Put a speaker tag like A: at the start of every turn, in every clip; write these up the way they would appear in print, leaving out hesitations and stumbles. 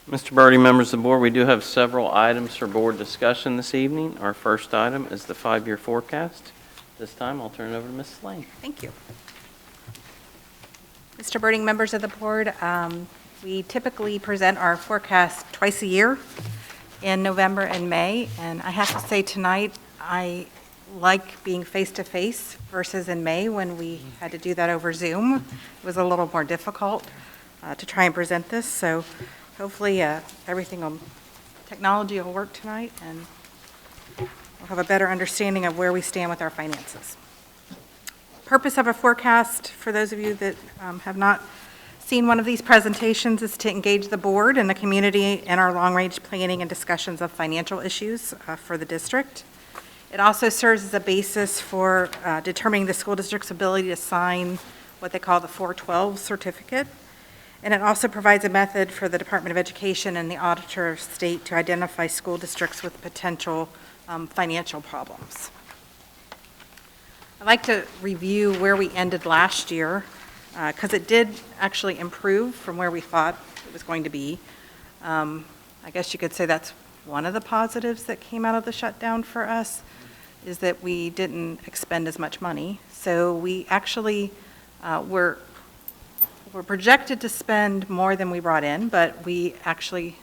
A: Mr. Birdie, members of the board, we do have several items for board discussion this evening. Our first item is the 5-year forecast. This time, I'll turn it over to Ms. Lane.
B: Thank you. Mr. Birding, members of the board, we typically present our forecast twice a year in November and May, and I have to say tonight, I like being face-to-face versus in May when we had to do that over Zoom. It was a little more difficult to try and present this, so hopefully technology will work tonight, and we'll have a better understanding of where we stand with our finances. Purpose of a forecast, for those of you that have not seen one of these presentations, is to engage the board and the community in our long-range planning and discussions of financial issues for the district. It also serves as a basis for determining the school district's ability to sign what they call the 412 certificate. And it also provides a method for the Department of Education and the Auditor of State to identify school districts with potential financial problems. I'd like to review where we ended last year, because it did actually improve from where we thought it was going to be. I guess you could say that's one of the positives that came out of the shutdown for us, is that we didn't expend as much money. So we actually were projected to spend more than we brought in, but we actually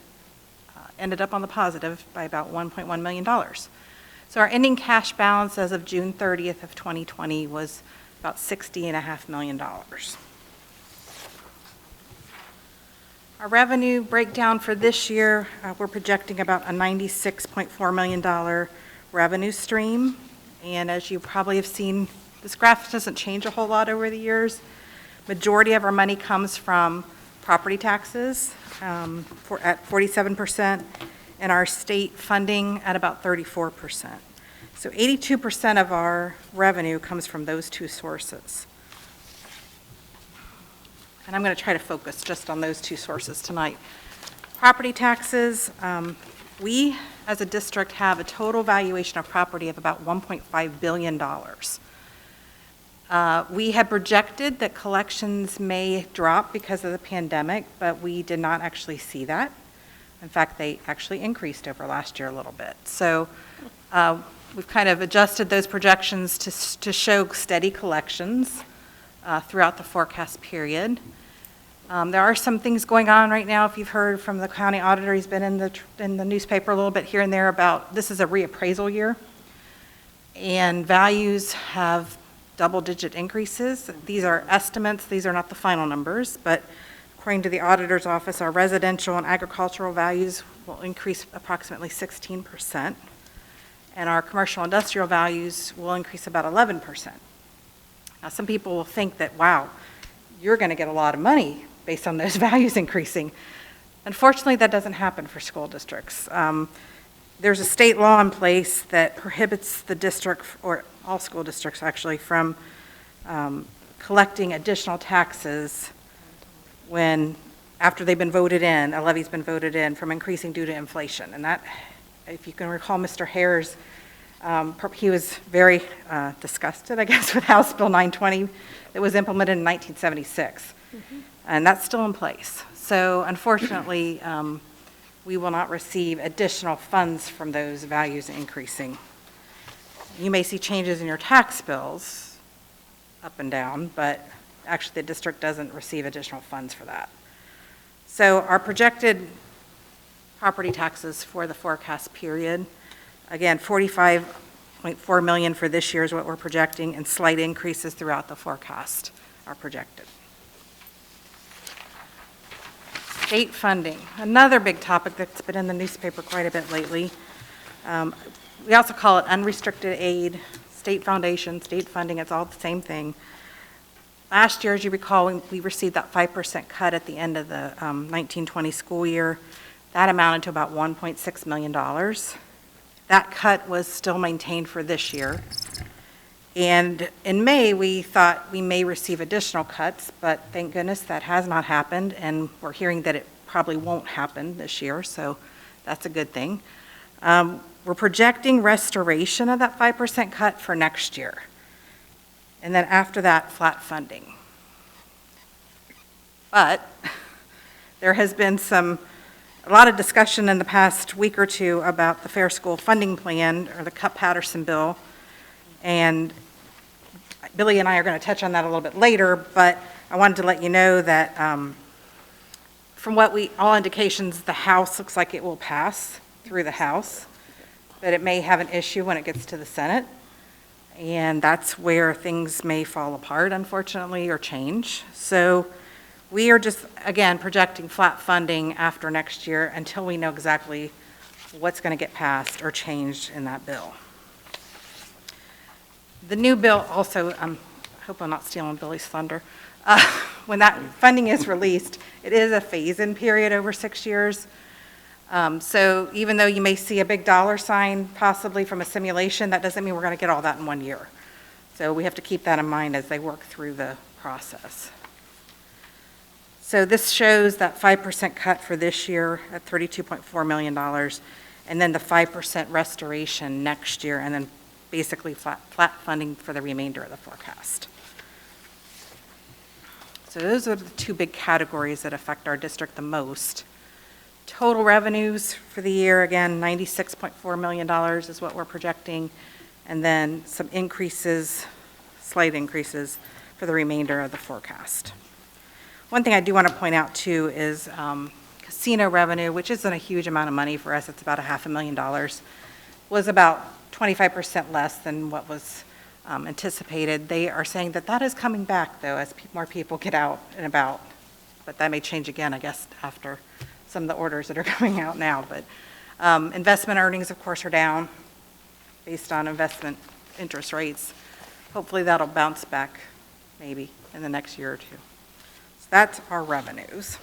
B: ended up on the positive by about $1.1 million. So our ending cash balance as of June 30th of 2020 was about $60.5 million. Our revenue breakdown for this year, we're projecting about a $96.4 million revenue stream. And as you probably have seen, this graph doesn't change a whole lot over the years. Majority of our money comes from property taxes at 47%, and our state funding at about 34%. So 82% of our revenue comes from those two sources. And I'm going to try to focus just on those two sources tonight. Property taxes, we as a district have a total valuation of property of about $1.5 billion. We had projected that collections may drop because of the pandemic, but we did not actually see that. In fact, they actually increased over last year a little bit. So we've kind of adjusted those projections to show steady collections throughout the forecast period. There are some things going on right now. If you've heard from the county auditor, he's been in the newspaper a little bit here and there about this is a reappraisal year, and values have double-digit increases. These are estimates. These are not the final numbers, but according to the auditor's office, our residential and agricultural values will increase approximately 16%, and our commercial industrial values will increase about 11%. Now, some people will think that, wow, you're going to get a lot of money based on those values increasing. Unfortunately, that doesn't happen for school districts. There's a state law in place that prohibits the district, or all school districts actually, from collecting additional taxes after they've been voted in, a levy's been voted in, from increasing due to inflation. And that, if you can recall Mr. Hare's, he was very disgusted, I guess, with House Bill 920 that was implemented in 1976. Mm-hmm. And that's still in place. So unfortunately, we will not receive additional funds from those values increasing. You may see changes in your tax bills up and down, but actually the district doesn't receive additional funds for that. So our projected property taxes for the forecast period, again, $45.4 million for this year is what we're projecting, and slight increases throughout the forecast are projected. State funding, another big topic that's been in the newspaper quite a bit lately. We also call it unrestricted aid, state foundation, state funding, it's all the same thing. Last year, as you recall, we received that 5% cut at the end of the 1920 school year. That amounted to about $1.6 million. That cut was still maintained for this year. And in May, we thought we may receive additional cuts, but thank goodness that has not happened, and we're hearing that it probably won't happen this year, so that's a good thing. We're projecting restoration of that 5% cut for next year. And then after that, flat funding. But there has been some a lot of discussion in the past week or two about the Fair School Funding Plan, or the Cupp-Patterson bill, and Billy and I are going to touch on that a little bit later, but I wanted to let you know that from all indications, the House looks like it will pass through the House, but it may have an issue when it gets to the Senate, and that's where things may fall apart, unfortunately, or change. So we are just, again, projecting flat funding after next year until we know exactly what's going to get passed or changed in that bill. The new bill also, I hope I'm not stealing Billy's thunder, when that funding is released, it is a phase-in period over 6 years. So even though you may see a big dollar sign possibly from a simulation, that doesn't mean we're going to get all that in 1 year. So we have to keep that in mind as they work through the process. So this shows that 5% cut for this year at $32.4 million, and then the 5% restoration next year, and then basically flat funding for the remainder of the forecast. So those are the two big categories that affect our district the most. Total revenues for the year, again, $96.4 million is what we're projecting, and then some increases, slight increases, for the remainder of the forecast. One thing I do want to point out, too, is casino revenue, which isn't a huge amount of money for us. It's about $500,000, was about 25% less than what was anticipated. They are saying that that is coming back, though, as more people get out and about. But that may change again, I guess, after some of the orders that are coming out now. But investment earnings, of course, are down based on investment interest rates. Hopefully that'll bounce back maybe in the next year or two. So that's our revenues.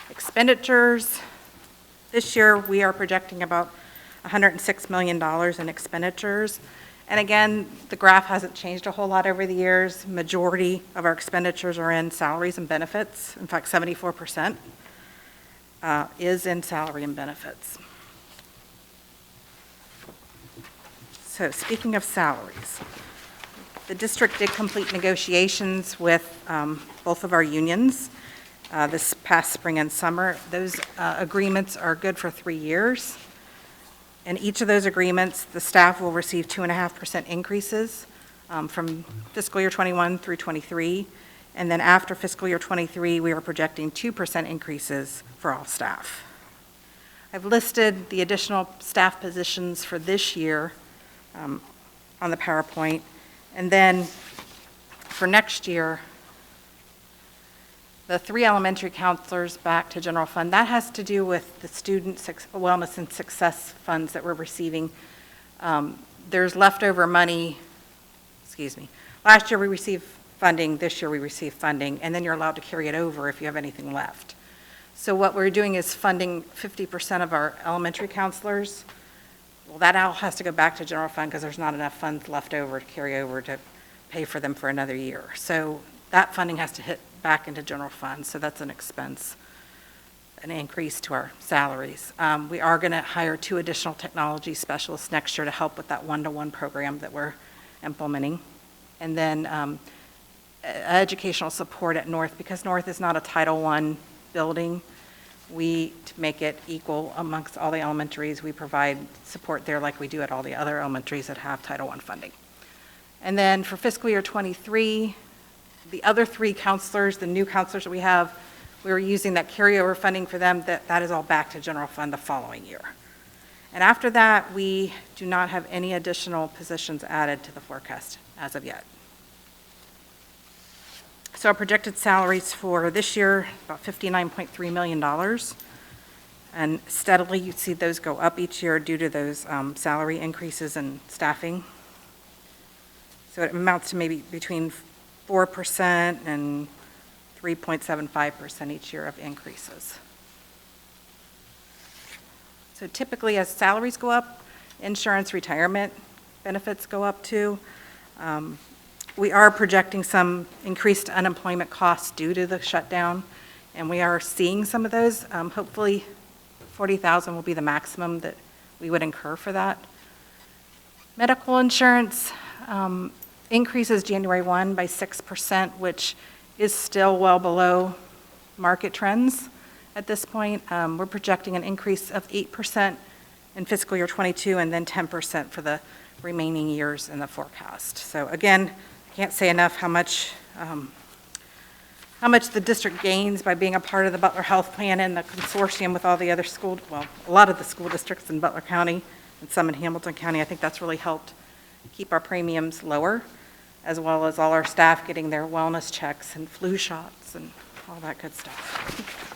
B: Expenditures, this year we are projecting about $106 million in expenditures. And again, the graph hasn't changed a whole lot over the years. Majority of our expenditures are in salaries and benefits. In fact, 74% is in salary and benefits. So speaking of salaries, the district did complete negotiations with both of our unions this past spring and summer. Those agreements are good for 3 years. In each of those agreements, the staff will receive 2.5% increases from fiscal year 21 through 23. And then after fiscal year 23, we are projecting 2% increases for all staff. I've listed the additional staff positions for this year on the PowerPoint. And then for next year, the 3 elementary counselors back to general fund, that has to do with the student wellness and success funds that we're receiving. There's leftover money, last year we received funding, this year we received funding, and then you're allowed to carry it over if you have anything left. So what we're doing is funding 50% of our elementary counselors. Well, that all has to go back to general fund because there's not enough funds left over to carry over to pay for them for another year. So that funding has to hit back into general fund, so that's an expense, an increase to our salaries. We are going to hire 2 additional technology specialists next year to help with that one-to-one program that we're implementing. And then educational support at North, because North is not a Title I building. To make it equal amongst all the elementaries, we provide support there like we do at all the other elementaries that have Title I funding. And then for fiscal year 23, the other 3 counselors, the new counselors that we have, we were using that carryover funding for them. That is all back to general fund the following year. And after that, we do not have any additional positions added to the forecast as of yet. So our projected salaries for this year, about $59.3 million. And steadily, you see those go up each year due to those salary increases and staffing. So it amounts to maybe between 4% and 3.75% each year of increases. So typically, as salaries go up, insurance, retirement benefits go up too. We are projecting some increased unemployment costs due to the shutdown, and we are seeing some of those. Hopefully, $40,000 will be the maximum that we would incur for that. Medical insurance increases January 1 by 6%, which is still well below market trends. at this point. We're projecting an increase of 8% in fiscal year '22 and then 10% for the remaining years in the forecast. So again, I can't say enough how much the district gains by being a part of the Butler Health Plan and the consortium with all the other a lot of the school districts in Butler County and some in Hamilton County. I think that's really helped keep our premiums lower, as well as all our staff getting their wellness checks and flu shots and all that good stuff.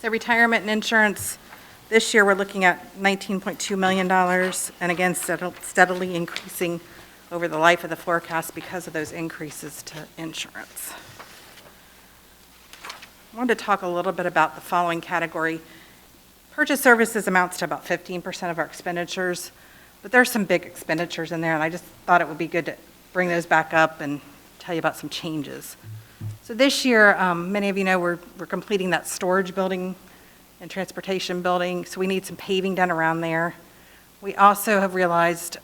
B: So retirement and insurance, this year we're looking at $19.2 million, and again, steadily increasing over the life of the forecast because of those increases to insurance. I wanted to talk a little bit about the following category. Purchase services amounts to about 15% of our expenditures, but there's some big expenditures in there, and I just thought it would be good to bring those back up and tell you about some changes. So this year, many of you know we're completing that storage building and transportation building, so we need some paving done around there. We also have realized,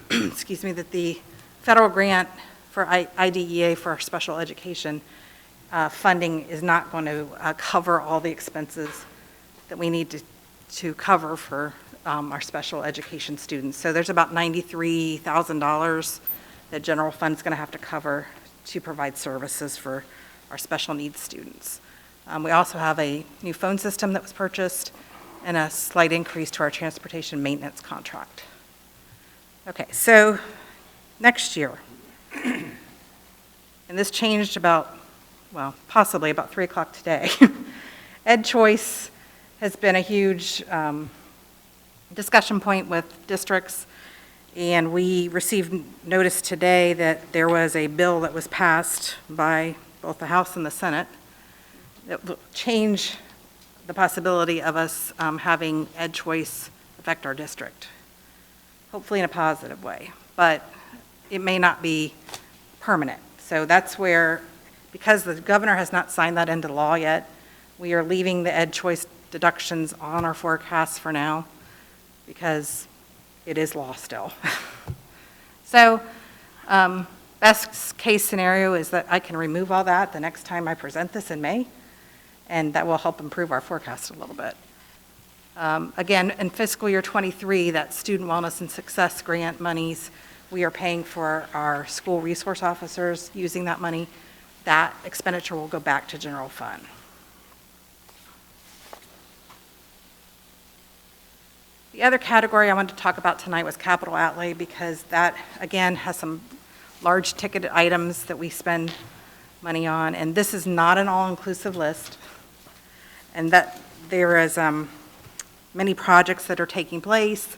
B: excuse me, that the federal grant for IDEA for our special education funding is not going to cover all the expenses that we need to cover for our special education students. So there's about $93,000 that general fund is going to have to cover to provide services for our special needs students. We also have a new phone system that was purchased and a slight increase to our transportation maintenance contract. Okay, so next year, and this changed possibly about 3 o'clock today. Ed Choice has been a huge discussion point with districts, and we received notice today that there was a bill that was passed by both the House and the Senate that will change the possibility of us having Ed Choice affect our district, hopefully in a positive way, but it may not be permanent. So that's where, because the governor has not signed that into law yet, we are leaving the Ed Choice deductions on our forecast for now because it is law still. So best case scenario is that I can remove all that the next time I present this in May, and that will help improve our forecast a little bit. Again, in fiscal year '23, that student wellness and success grant monies, we are paying for our school resource officers using that money. That expenditure will go back to general fund. The other category I wanted to talk about tonight was capital outlay, because that, again, has some large ticket items that we spend money on, and this is not an all-inclusive list, and that there is many projects that are taking place.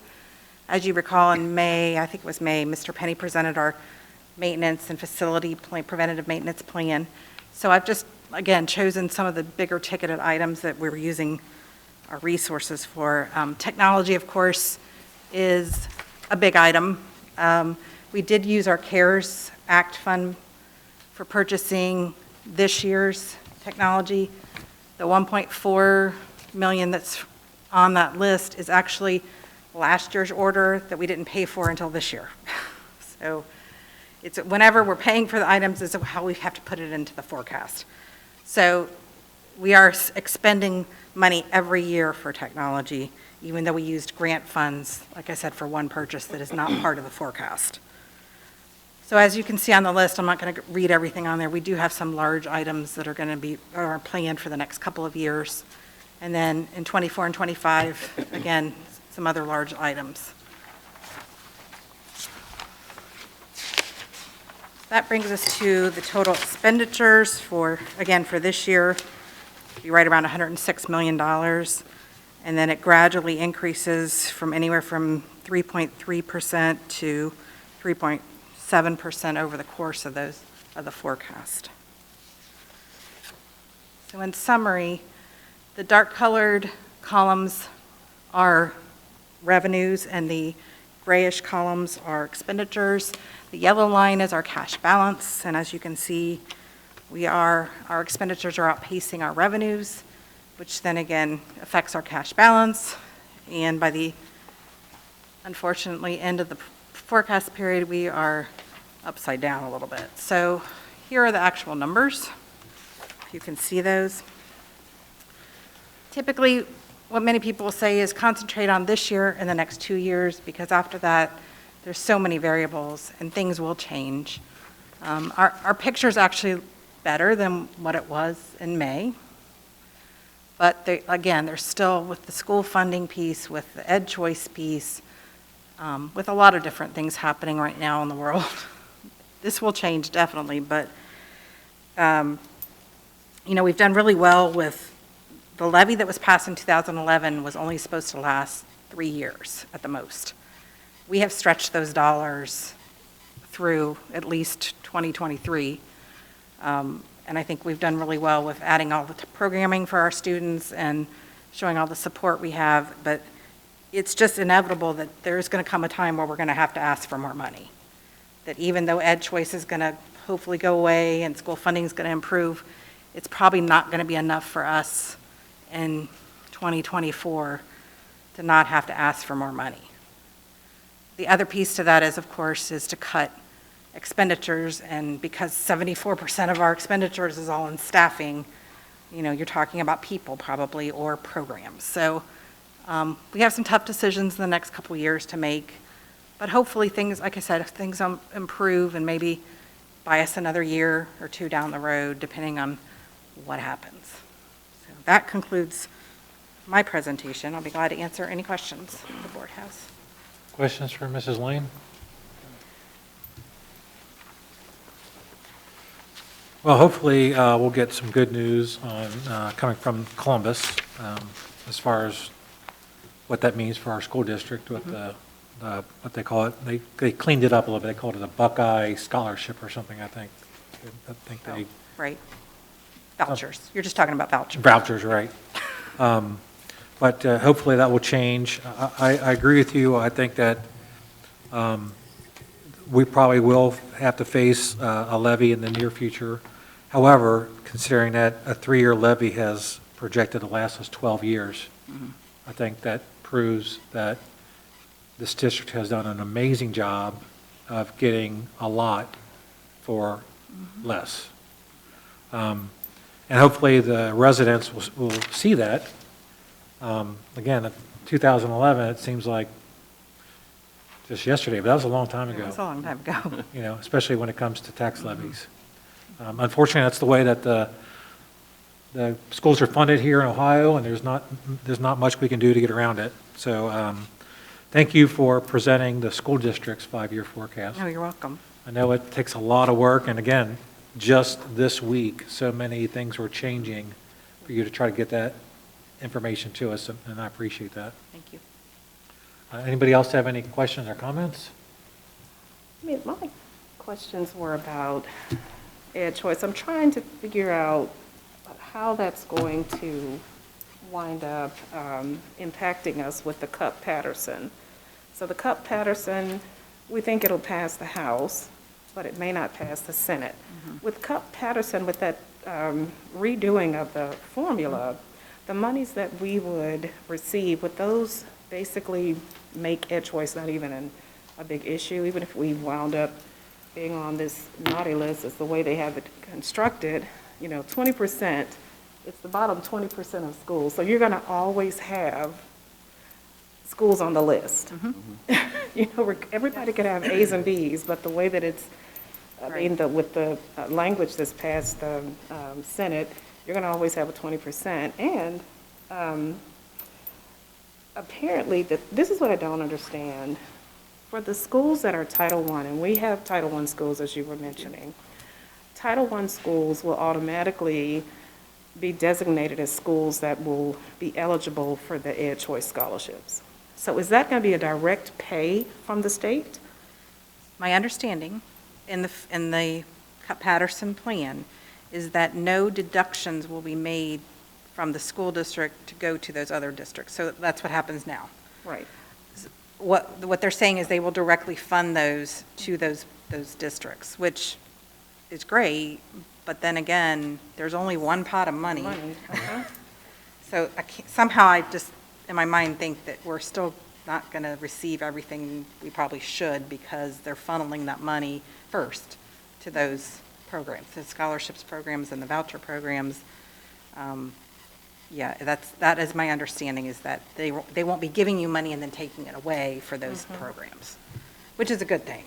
B: As you recall, in May, I think it was May, Mr. Penny presented our maintenance and facility plan, preventative maintenance plan. So I've just, again, chosen some of the bigger ticketed items that we're using our resources for. Technology, of course, is a big item. We did use our CARES Act fund for purchasing this year's technology. The $1.4 million that's on that list is actually last year's order that we didn't pay for until this year. So it's whenever we're paying for the items is how we have to put it into the forecast. So we are expending money every year for technology, even though we used grant funds, like I said, for one purchase that is not part of the forecast. So as you can see on the list, I'm not going to read everything on there. We do have some large items that are going to be planned for the next couple of years. And then in '24 and '25, again, some other large items. That brings us to the total expenditures for this year, be right around $106 million. And then it gradually increases from anywhere from 3.3% to 3.7% over the course of the forecast. So in summary, the dark colored columns are revenues and the grayish columns are expenditures. The yellow line is our cash balance, and as you can see, our expenditures are outpacing our revenues, which then again affects our cash balance. And by the, unfortunately, end of the forecast period, we are upside down a little bit. So here are the actual numbers, if you can see those. Typically, what many people say is concentrate on this year and the next 2 years, because after that, there's so many variables and things will change. Our picture's actually better than what it was in May. But again, there's still, with the school funding piece, with the ed choice piece, with a lot of different things happening right now in the world. This will change definitely, but, we've done really well with the levy that was passed in 2011 was only supposed to last 3 years at the most. We have stretched those dollars through at least 2023. And I think we've done really well with adding all the programming for our students and showing all the support we have. But it's just inevitable that there's going to come a time where we're going to have to ask for more money. That even though ed choice is going to hopefully go away and school funding is going to improve, it's probably not going to be enough for us in 2024 to not have to ask for more money. The other piece to that is, of course, is to cut expenditures, and because 74% of our expenditures is all in staffing, you're talking about people probably, or programs. So we have some tough decisions in the next couple of years to make, but hopefully things, like I said, if things improve and maybe buy us another year or two down the road, depending on what happens. So that concludes my presentation. I'll be glad to answer any questions the board has.
C: Questions for Mrs. Lane? Well, hopefully we'll get some good news on coming from Columbus as far as what that means for our school district with what they call it. They cleaned it up a little bit. They called it a Buckeye Scholarship or something, I think. They
B: Right. Vouchers. You're just talking about vouchers.
C: Vouchers, right. But hopefully that will change. I agree with you. I think that we probably will have to face a levy in the near future. However, considering that a 3-year levy has projected to last us 12 years, I think that proves that this district has done an amazing job of getting a lot for less. And hopefully the residents will see that. Again, in 2011, it seems like just yesterday, but that was a long time ago.
B: It was a long time ago.
C: Especially when it comes to tax levies. Unfortunately, that's the way that the schools are funded here in Ohio, and there's not much we can do to get around it. So thank you for presenting the school district's 5-year forecast.
B: Oh, you're welcome.
C: I know it takes a lot of work, and again, just this week, so many things were changing for you to try to get that information to us, and I appreciate that.
B: Thank you.
C: Anybody else have any questions or comments?
D: My questions were about ed choice. I'm trying to figure out how that's going to wind up impacting us with the Cup-Patterson. So the Cup-Patterson, we think it'll pass the House, but it may not pass the Senate. With Cup-Patterson, with that redoing of the formula, the monies that we would receive, would those basically make ed choice not even a big issue, even if we wound up being on this naughty list, is the way they have it constructed, 20%, it's the bottom 20% of schools. So you're going to always have schools on the list. Everybody could have A's and B's, but the way that it's, with the language that's passed the Senate, you're going to always have a 20%. And apparently, this is what I don't understand. For the schools that are Title I, and we have Title I schools, as you were mentioning, Title I schools will automatically be designated as schools that will be eligible for the ed choice scholarships. So is that going to be a direct pay from the state?
B: My understanding in the Patterson plan is that no deductions will be made from the school district to go to those other districts. So that's what happens now.
D: Right.
B: What they're saying is they will directly fund those to those districts, which is great, but then again, there's only one pot of money. So somehow I just, in my mind, think that we're still not going to receive everything we probably should, because they're funneling that money first to those programs, the scholarships programs and the voucher programs. Yeah, that is my understanding, is that they won't be giving you money and then taking it away for those programs, which is a good thing.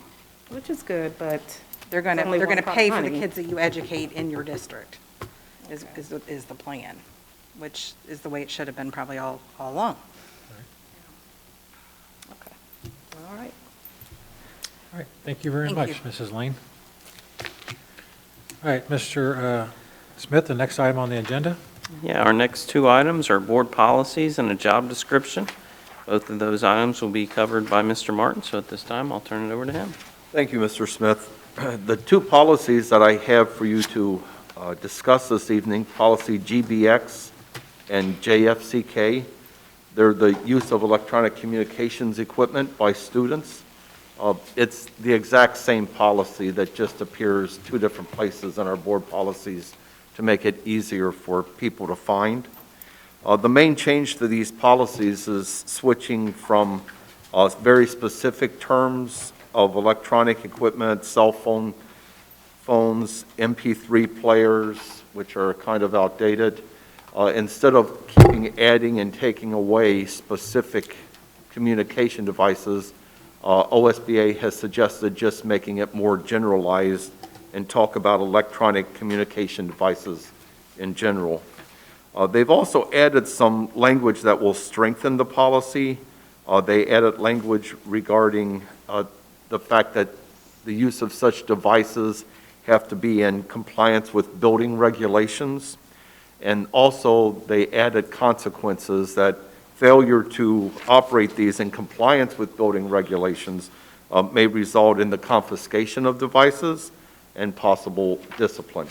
D: Which is good, but
B: They're going to,
D: It's only
B: they're going to
D: one
B: pay for the
D: money.
B: kids that you educate in your district, is the plan, which is the way it should have been probably all along.
D: okay, all right.
C: All right, thank you very
B: Thank
C: much,
B: you.
C: Mrs. Lane. All right, Mr. Smith, the next item on the agenda?
A: Yeah, our next two items are board policies and a job description. Both of those items will be covered by Mr. Martin, so at this time, I'll turn it over to him.
E: Thank you, Mr. Smith. The two policies that I have for you to discuss this evening, policy GBX and JFCK, they're the use of electronic communications equipment by students. It's the exact same policy that just appears two different places in our board policies to make it easier for people to find. The main change to these policies is switching from very specific terms of electronic equipment, phones, MP3 players, which are kind of outdated. Instead of adding and taking away specific communication devices, OSBA has suggested just making it more generalized and talk about electronic communication devices in general. They've also added some language that will strengthen the policy. They added language regarding the fact that the use of such devices have to be in compliance with building regulations. And also, they added consequences that failure to operate these in compliance with building regulations may result in the confiscation of devices and possible discipline.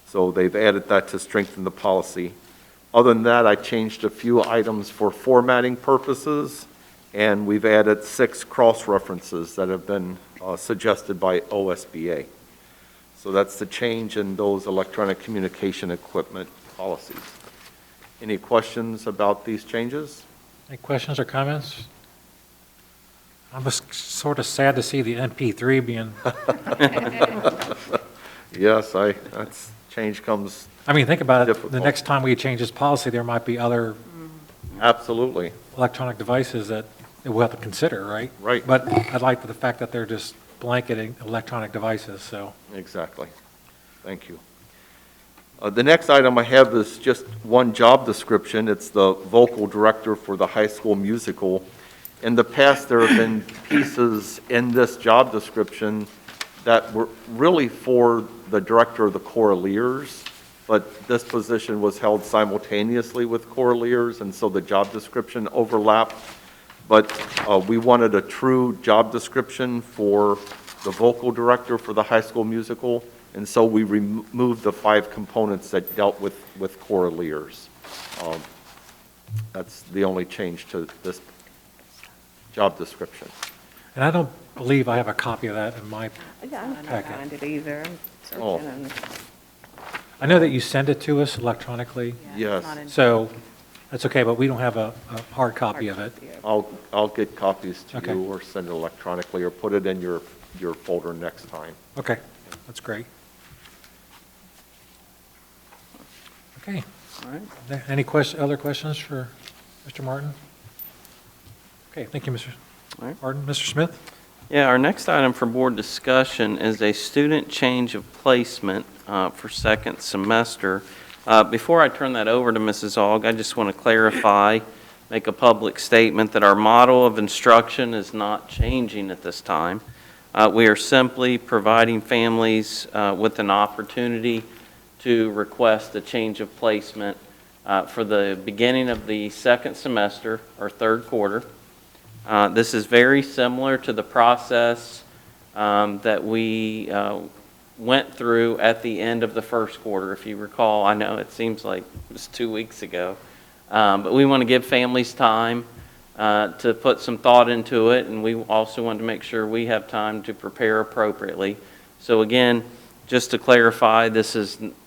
E: So they've added that to strengthen the policy. Other than that, I changed a few items for formatting purposes, and we've added 6 cross-references that have been suggested by OSBA. So that's the change in those electronic communication equipment policies. Any questions about these changes?
C: Any questions or comments? I'm just sort of sad to see the MP3 being,
E: Yes, that's change comes,
C: I mean, think about it, the
E: Difficult.
C: next time we change this policy, there might be other
E: absolutely.
C: electronic devices that we'll have to consider, right?
E: Right.
C: But I like the fact that they're just blanketing electronic devices, so.
E: Exactly. Thank you. The next item I have is just one job description. It's the vocal director for the high school musical. In the past, there have been pieces in this job description that were really for the director of the choraleers, but this position was held simultaneously with choraleers, and so the job description overlapped. But we wanted a true job description for the vocal director for the high school musical, and so we removed the 5 components that dealt with choraleers. That's the only change to this job description.
C: And I don't believe I have a copy of that in my,
D: Yeah, I can't
C: Packet.
D: find it either. I'm
E: Oh.
D: searching and
C: I know that you send it to us electronically,
E: Yes.
B: Not in-
C: so that's okay, but we don't have a hard copy of it.
E: I'll get copies to
C: Okay.
E: you or send it electronically or put it in your folder next time.
C: Okay, that's great. Okay,
A: All right.
C: any other questions for Mr. Martin? Okay, thank you, Mr.
A: All right.
C: Martin. Mr. Smith?
A: Yeah, our next item for board discussion is a student change of placement for second semester. Before I turn that over to Mrs. Aug, I just want to clarify, make a public statement that our model of instruction is not changing at this time. We are simply providing families with an opportunity to request a change of placement for the beginning of the second semester or third quarter. This is very similar to the process that we went through at the end of the first quarter. If you recall, I know it seems like it was 2 weeks ago, but we want to give families time to put some thought into it, and we also want to make sure we have time to prepare appropriately. So again, just to clarify,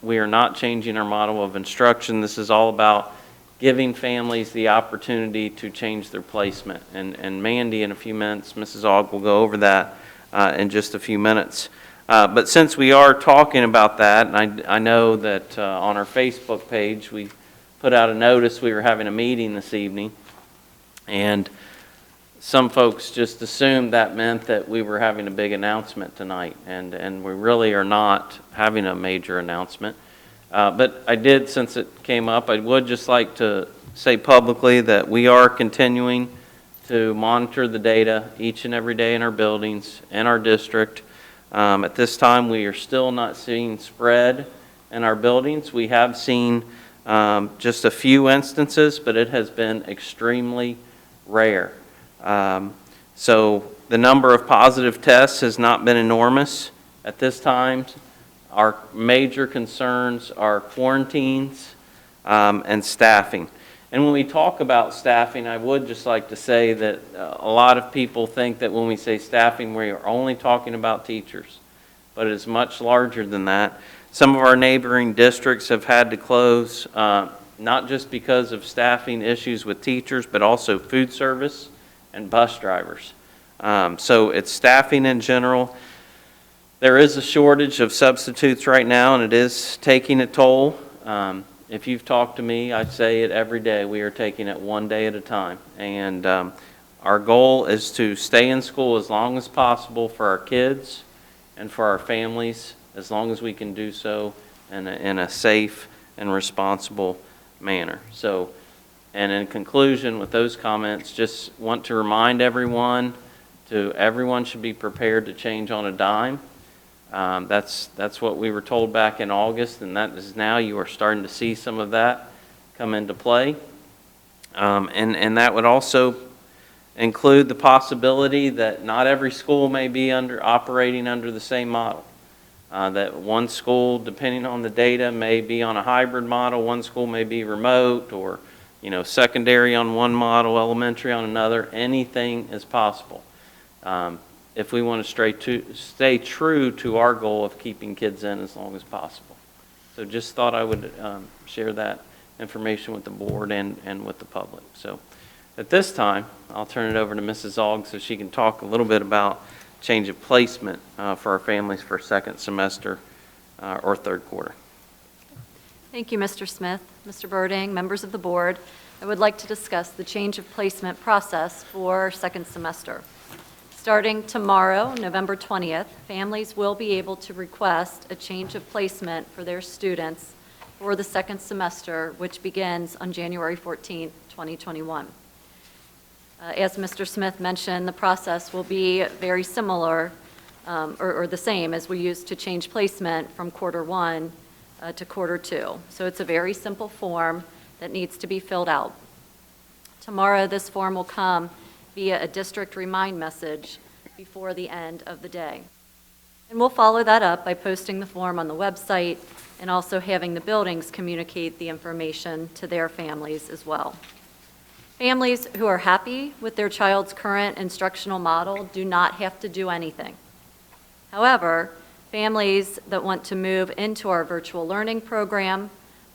A: we are not changing our model of instruction. This is all about giving families the opportunity to change their placement. And Mandy, in a few minutes, Mrs. Aug will go over that in just a few minutes. But since we are talking about that, and I know that on our Facebook page, we put out a notice we were having a meeting this evening, and some folks just assumed that meant that we were having a big announcement tonight, and we really are not having a major announcement. But I did, since it came up, I would just like to say publicly that we are continuing to monitor the data each and every day in our buildings and our district. At this time, we are still not seeing spread in our buildings. We have seen just a few instances, but it has been extremely rare. So the number of positive tests has not been enormous at this time. Our major concerns are quarantines and staffing. And when we talk about staffing, I would just like to say that a lot of people think that when we say staffing, we are only talking about teachers, but it is much larger than that. Some of our neighboring districts have had to close, not just because of staffing issues with teachers, but also food service and bus drivers. So it's staffing in general. There is a shortage of substitutes right now, and it is taking a toll. If you've talked to me, I say it every day, we are taking it one day at a time. And our goal is to stay in school as long as possible for our kids and for our families, as long as we can do so in a safe and responsible manner. So, and in conclusion, with those comments, just want to remind everyone everyone should be prepared to change on a dime. That's what we were told back in August, and that is now you are starting to see some of that come into play. And that would also include the possibility that not every school may be operating under the same model. That one school, depending on the data, may be on a hybrid model. One school may be remote, or secondary on one model, elementary on another. Anything is possible. If we want to stay true to our goal of keeping kids in as long as possible. So just thought I would share that information with the board and with the public. So at this time, I'll turn it over to Mrs. Aug so she can talk a little bit about change of placement for our families for second semester or third quarter.
F: Thank you, Mr. Smith, Mr. Birding, members of the board. I would like to discuss the change of placement process for second semester. Starting tomorrow, November 20th, families will be able to request a change of placement for their students for the second semester, which begins on January 14th, 2021. As Mr. Smith mentioned, the process will be very similar or the same as we used to change placement from quarter one to quarter two. So it's a very simple form that needs to be filled out. Tomorrow, this form will come via a district remind message before the end of the day. And we'll follow that up by posting the form on the website and also having the buildings communicate the information to their families as well. Families who are happy with their child's current instructional model do not have to do anything. However, families that want to move into our virtual learning program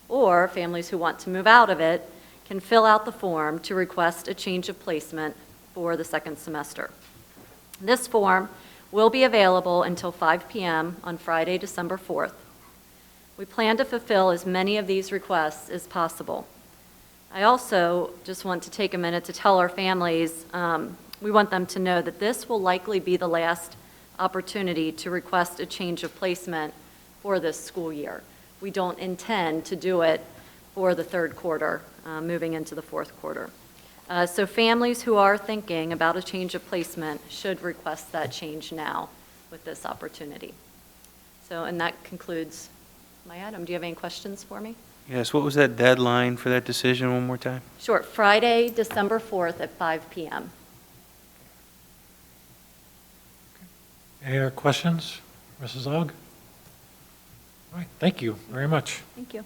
F: or families who want to move out of it can fill out the form to request a change of placement for the second semester. This form will be available until 5 p.m. on Friday, December 4th. We plan to fulfill as many of these requests as possible. I also just want to take a minute to tell our families, we want them to know that this will likely be the last opportunity to request a change of placement for this school year. We don't intend to do it for the third quarter, moving into the fourth quarter. So families who are thinking about a change of placement should request that change now with this opportunity. So, and that concludes my item. Do you have any questions for me?
G: Yes, what was that deadline for that decision one more time?
F: Sure, Friday, December 4th at 5 p.m.
C: Any other questions, Mrs. Aug? All right, thank you very much.
F: Thank you.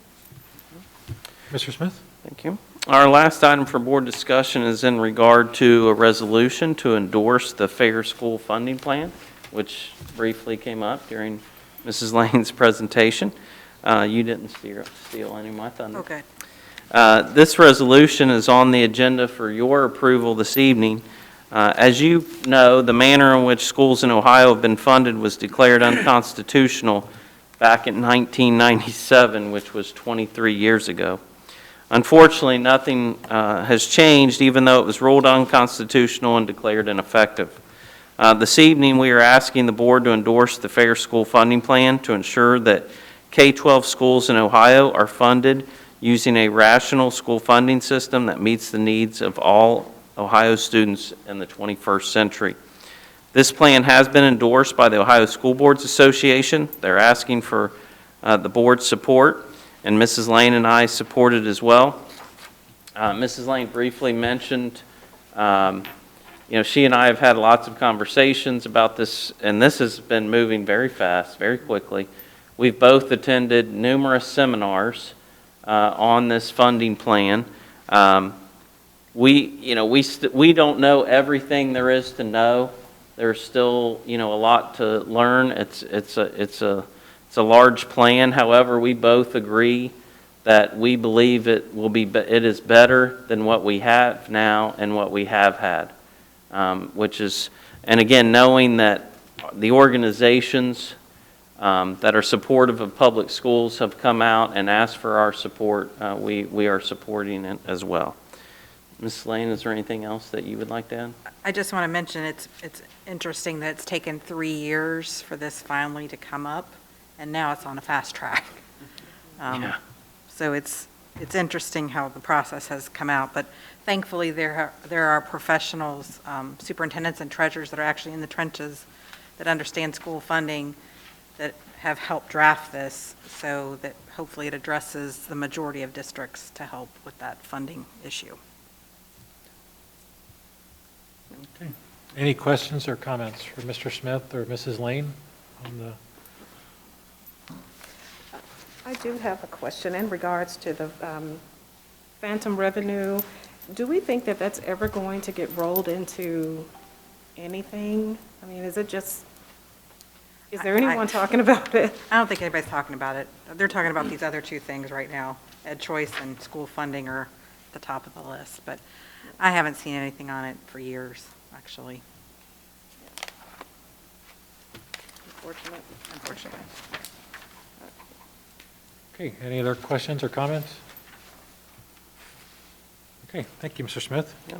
C: Mr. Smith?
A: Thank you. Our last item for board discussion is in regard to a resolution to endorse the Fair School Funding Plan, which briefly came up during Mrs. Lane's presentation. You didn't steal any of my thunder.
B: Okay.
A: This resolution is on the agenda for your approval this evening. As you know, the manner in which schools in Ohio have been funded was declared unconstitutional back in 1997, which was 23 years ago. Unfortunately, nothing has changed, even though it was ruled unconstitutional and declared ineffective. This evening, we are asking the board to endorse the Fair School Funding Plan to ensure that K-12 schools in Ohio are funded using a rational school funding system that meets the needs of all Ohio students in the 21st century. This plan has been endorsed by the Ohio School Boards Association. They're asking for the board's support, and Mrs. Lane and I support it as well. Mrs. Lane briefly mentioned, she and I have had lots of conversations about this, and this has been moving very fast, very quickly. We've both attended numerous seminars on this funding plan. We don't know everything there is to know. There's still, a lot to learn. It's a large plan. However, we both agree that we believe it is better than what we have now and what we have had, and again, knowing that the organizations that are supportive of public schools have come out and asked for our support, we are supporting it as well. Ms. Lane, is there anything else that you would like to add?
B: I just want to mention, it's interesting that it's taken 3 years for this finally to come up, and now it's on a fast track.
A: Yeah.
B: So it's interesting how the process has come out, but thankfully there are professionals, superintendents and treasurers that are actually in the trenches that understand school funding that have helped draft this, so that hopefully it addresses the majority of districts to help with that funding issue.
C: Okay. Any questions or comments for Mr. Smith or Mrs. Lane on the?
D: I do have a question in regards to the phantom revenue. Do we think that that's ever going to get rolled into anything? I mean, is there anyone talking about it?
B: I don't think anybody's talking about it. They're talking about these other two things right now. Ed choice and school funding are at the top of the list, but I haven't seen anything on it for years, actually. Unfortunately.
C: Okay, any other questions or comments? Okay, thank you, Mr. Smith.
A: Yep.